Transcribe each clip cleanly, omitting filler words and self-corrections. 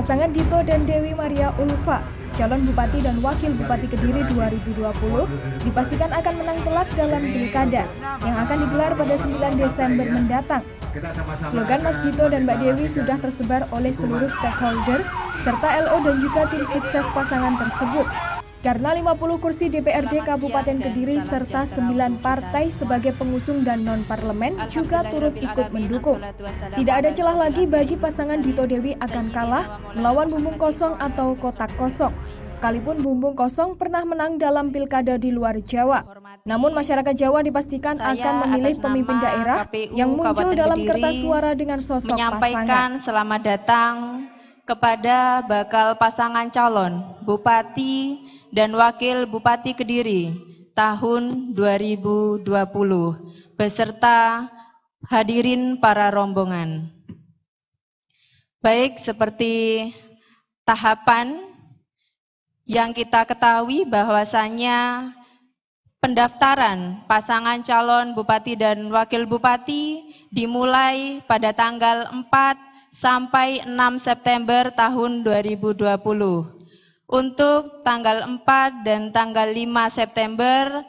Pasangan Dito dan Dewi Maria Ulfa, calon Bupati dan Wakil Bupati Kediri 2020, dipastikan akan menang telak dalam pilkada yang akan digelar pada 9 Desember mendatang. Slogan Mas Dito dan Mbak Dewi sudah tersebar oleh seluruh stakeholder, serta LO dan juga tim sukses pasangan tersebut. Karena 50 kursi DPRD Kabupaten Kediri serta 9 partai sebagai pengusung dan non-parlemen juga turut ikut mendukung. Tidak ada celah lagi bagi pasangan Dito Dewi akan kalah melawan bumbung kosong atau kotak kosong. Sekalipun bumbung kosong pernah menang dalam pilkada di luar Jawa. Namun masyarakat Jawa dipastikan akan memilih pemimpin daerah yang muncul dalam kertas suara dengan sosok menyampaikan pasangan. Selamat datang kepada bakal pasangan calon Bupati dan Wakil Bupati Kediri tahun 2020 beserta hadirin para rombongan. Baik, seperti tahapan yang kita ketahui bahwasannya pendaftaran pasangan calon Bupati dan Wakil Bupati dimulai pada tanggal 4 sampai 6 September tahun 2020. Untuk tanggal 4 dan tanggal 5 September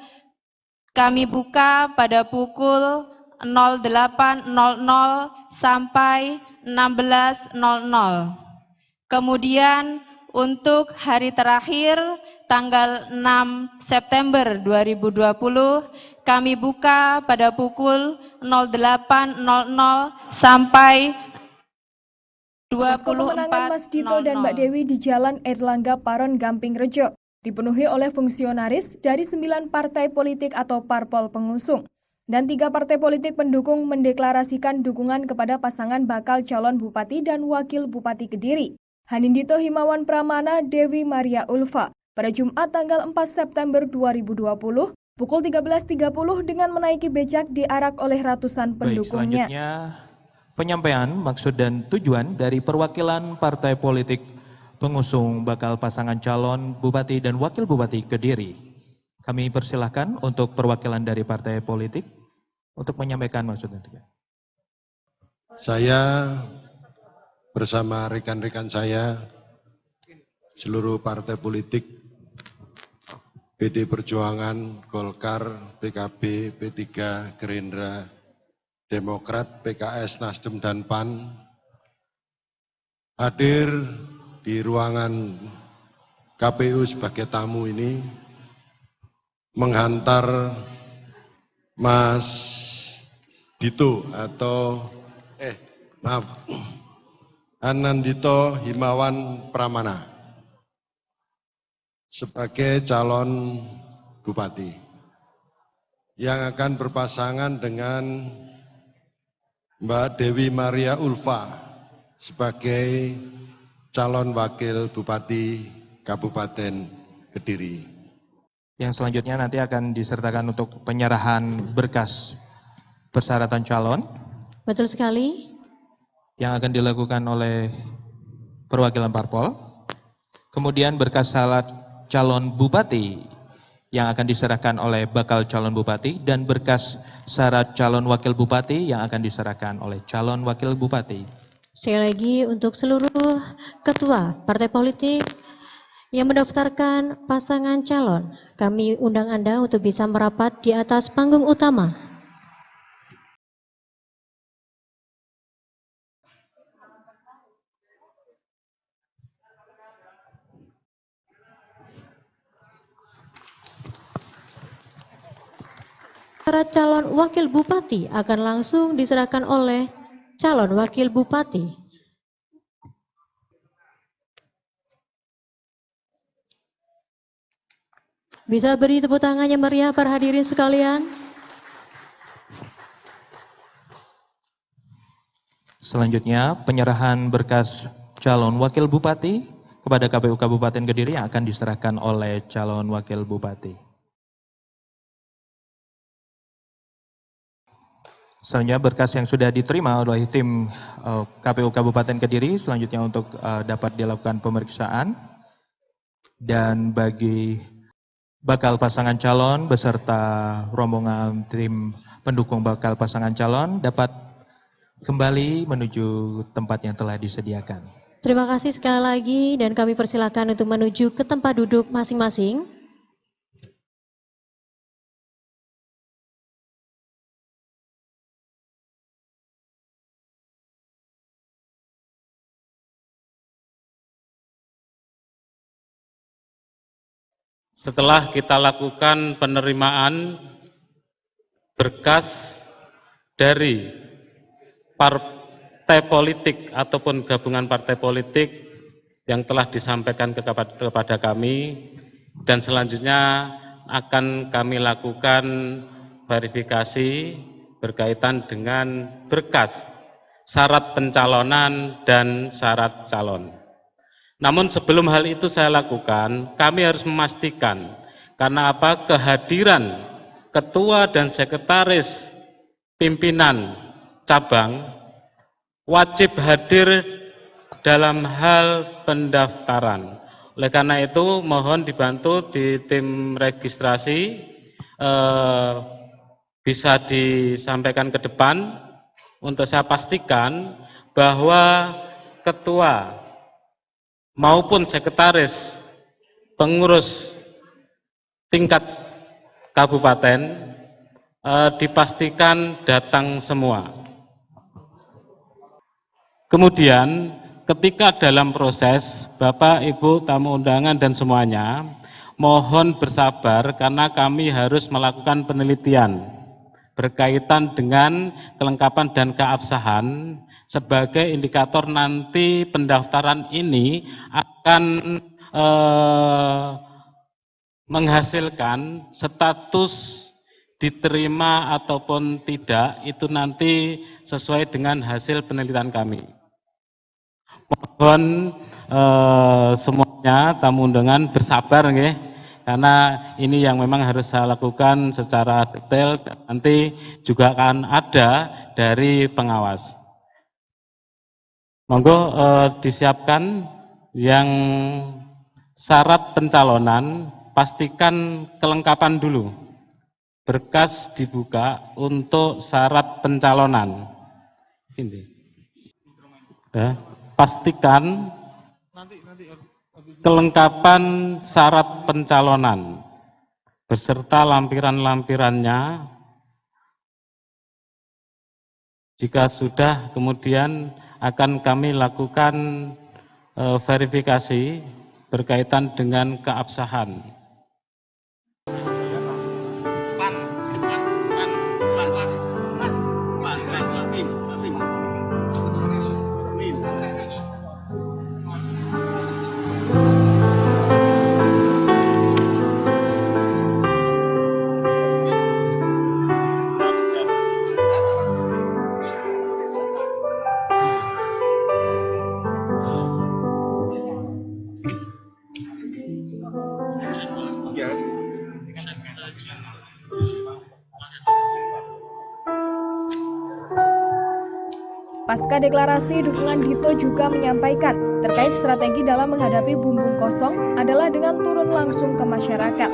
kami buka pada pukul 08.00 sampai 16.00. Kemudian untuk hari terakhir tanggal 6 September 2020 kami buka pada pukul 08.00 sampai Posko pemenangan Mas Dito dan Mbak Dewi di Jalan Erlangga Paron Gamping Rejo dipenuhi oleh fungsionaris dari 9 partai politik atau parpol pengusung. Dan 3 partai politik pendukung mendeklarasikan dukungan kepada pasangan bakal calon Bupati dan Wakil Bupati Kediri, Hanindito Himawan Pramana Dewi Maria Ulfa, pada Jumat tanggal 4 September 2020, pukul 13.30 dengan menaiki becak diarak oleh ratusan pendukungnya. Baik, selanjutnya penyampaian maksud dan tujuan dari perwakilan partai politik pengusung bakal pasangan calon Bupati dan Wakil Bupati Kediri. Kami persilahkan untuk perwakilan dari partai politik untuk menyampaikan maksud dan tujuan. Saya bersama rekan-rekan saya, seluruh partai politik, PD Perjuangan, Golkar, PKB, P3, Gerindra, Demokrat, PKS, Nasdem, dan PAN hadir di ruangan KPU sebagai tamu ini menghantar Mas Dito atau Hanindito Himawan Pramana sebagai calon bupati yang akan berpasangan dengan Mbak Dewi Maria Ulfa sebagai calon wakil Bupati Kabupaten Kediri. Yang selanjutnya nanti akan disertakan untuk penyerahan berkas persyaratan calon. Betul sekali. Yang akan dilakukan oleh perwakilan parpol. Kemudian berkas syarat calon bupati yang akan diserahkan oleh bakal calon bupati dan berkas syarat calon wakil bupati yang akan diserahkan oleh calon wakil bupati. Sekali lagi untuk seluruh ketua partai politik yang mendaftarkan pasangan calon, kami undang Anda untuk bisa merapat di atas panggung utama. Syarat calon wakil bupati akan langsung diserahkan oleh calon wakil bupati. Bisa beri tepuk tangan yang meriah para hadirin sekalian. Selanjutnya penyerahan berkas calon wakil bupati kepada KPU Kabupaten Kediri yang akan diserahkan oleh calon wakil bupati. Selanjutnya berkas yang sudah diterima oleh tim KPU Kabupaten Kediri selanjutnya untuk dapat dilakukan pemeriksaan. Dan bagi bakal pasangan calon beserta rombongan tim pendukung bakal pasangan calon dapat kembali menuju tempat yang telah disediakan. Terima kasih sekali lagi dan kami persilakan untuk menuju ke tempat duduk masing-masing. Setelah kita lakukan penerimaan berkas dari partai politik ataupun gabungan partai politik yang telah disampaikan kepada kami, dan selanjutnya akan kami lakukan verifikasi berkaitan dengan berkas syarat pencalonan dan syarat calon. Namun sebelum hal itu saya lakukan, kami harus memastikan, karena apa? Kehadiran ketua dan sekretaris pimpinan cabang wajib hadir dalam hal pendaftaran. Oleh karena itu mohon dibantu di tim registrasi, bisa disampaikan ke depan untuk saya pastikan bahwa ketua maupun sekretaris pengurus tingkat kabupaten dipastikan datang semua. Kemudian ketika dalam proses, Bapak, Ibu, tamu undangan dan semuanya, mohon bersabar karena kami harus melakukan penelitian berkaitan dengan kelengkapan dan keabsahan sebagai indikator nanti pendaftaran ini akan menghasilkan status diterima ataupun tidak, itu nanti sesuai dengan hasil penelitian kami. Mohon semuanya tamu undangan bersabar nggih, karena ini yang memang harus saya lakukan secara detail, dan nanti juga akan ada dari pengawas. Monggo disiapkan yang syarat pencalonan, pastikan kelengkapan dulu. Berkas dibuka untuk syarat pencalonan. Ini. Ya, pastikan kelengkapan syarat pencalonan beserta lampiran-lampirannya. Jika sudah, kemudian akan kami lakukan verifikasi berkaitan dengan keabsahan. Pasca deklarasi, dukungan Dito juga menyampaikan terkait strategi dalam menghadapi bumbung kosong adalah dengan turun langsung ke masyarakat.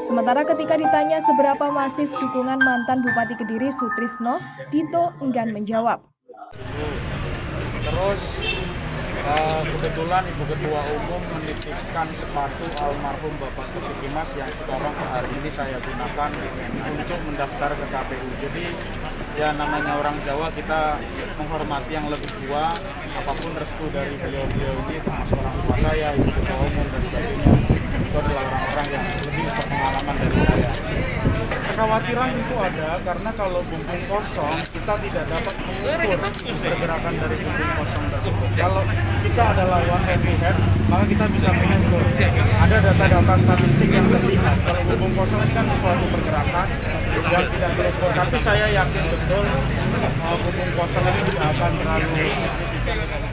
Sementara ketika ditanya seberapa masif dukungan mantan Bupati Kediri Sutrisno, Dito enggan menjawab. Terus kebetulan Ibu Ketua Umum menitipkan sepatu almarhum Bapak Ketua Dimas yang sekarang hari ini saya gunakan untuk mendaftar ke KPU. Jadi ya namanya orang Jawa, kita menghormati yang lebih tua, apapun restu dari beliau-beliau ini, termasuk orang tua saya, Ibu Ketua Umum dan sebagainya, itu adalah orang-orang yang lebih berpengalaman dari saya. Kekhawatiran tentu ada, karena kalau bumbung kosong kita tidak dapat mengukur pergerakan dari bumbung kosong tersebut. Kalau kita adalah one head to head, maka kita bisa mengukur. Ada data-data statistik yang terlihat kalau bumbung kosong ini kan sesuatu pergerakan yang tidak terukur. Tapi saya yakin betul bumbung kosong ini tidak akan terlalu.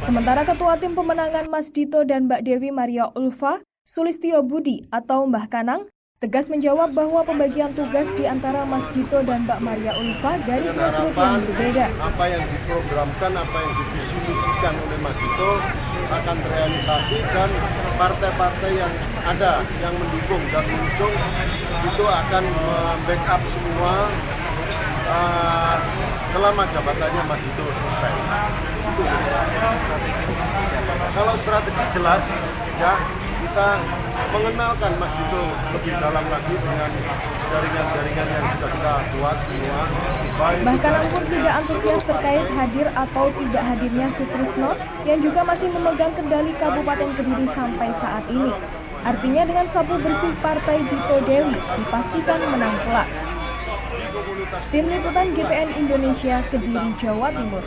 Sementara Ketua Tim Pemenangan Mas Dito dan Mbak Dewi Maria Ulfa, Sulistyo Budi atau Mbah Kanang, tegas menjawab bahwa pembagian tugas di antara Mas Dito dan Mbak Maria Ulfa dari grassroots yang berbeda. Apa yang diprogramkan, apa yang divisi misikan oleh Mas Dito akan terrealisasi, dan partai-partai yang ada yang mendukung dan mengusung itu akan membackup semua selama jabatannya Mas Dito selesai. Itu. Kalau strategi jelas, ya kita mengenalkan Mas Dito lebih dalam lagi dengan jaringan-jaringan yang bisa kita buat semua. Bahkan Anggun tidak antusias terkait hadir atau tidak hadirnya Sutrisno yang juga masih memegang kendali Kabupaten Kediri sampai saat ini. Artinya dengan sapu bersih Partai Dito Dewi dipastikan menang kelak. Tim Liputan GPN Indonesia, Kediri, Jawa Timur.